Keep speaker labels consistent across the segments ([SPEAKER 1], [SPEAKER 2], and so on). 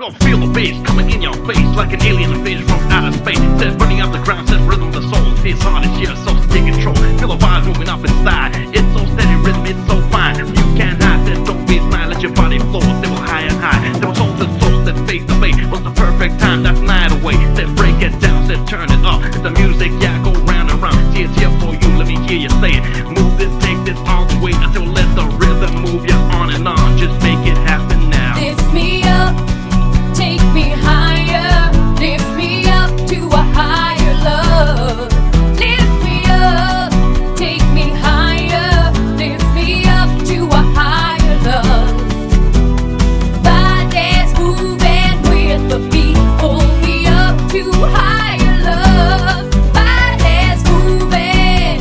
[SPEAKER 1] rhymes. Oh, feel the bass coming in your face like an alien invasion from outer space. Said burning up the ground, said rhythm of the soul. His heart is here, so take control. Feel the vibes moving up inside. It's so steady rhythm, it's so fine. You can't hide, said don't be smile, let your body flow. They will high and high. There was soul to soul, said face to face. Was the perfect time, that night away. Said break it down, said turn it up. It's the music, yeah, go round and round. See, it's here for you, let me hear you say it. Move this, take this all the way until let the rhythm move you on and on. Just make it happen now.
[SPEAKER 2] Lift me up, take me higher. Lift me up to a higher love. Lift me up, take me higher. Lift me up to a higher love. Body's moving with the beat. Pull me up to higher love. Body's moving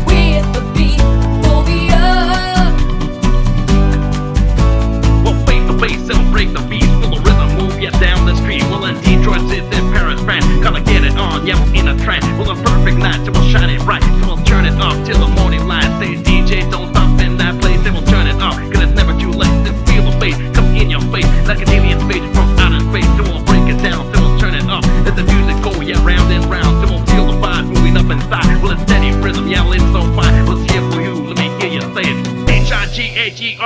[SPEAKER 2] with the beat. Pull me up.
[SPEAKER 1] Well, face to face, it'll break the beat. Feel the rhythm move you down the street. Well, in Detroit, it's in Paris, France. Gonna get it on, yeah, we're in a trance. Well, a perfect night, so we'll shine it bright. So we'll turn it up till the morning light. Say, DJ, don't stop in that place. Then we'll turn it up, cause it's never too late. Just feel the bass come in your face like an alien invasion from outer space. So we'll break it down, so we'll turn it up. Let the music go, yeah, round and round. So we'll feel the vibe moving up inside. Well, it's steady rhythm, yeah, well, it's so fine. Well, it's here for you, let me hear you say it. H-I-G-H-E-R-L-O-V-E.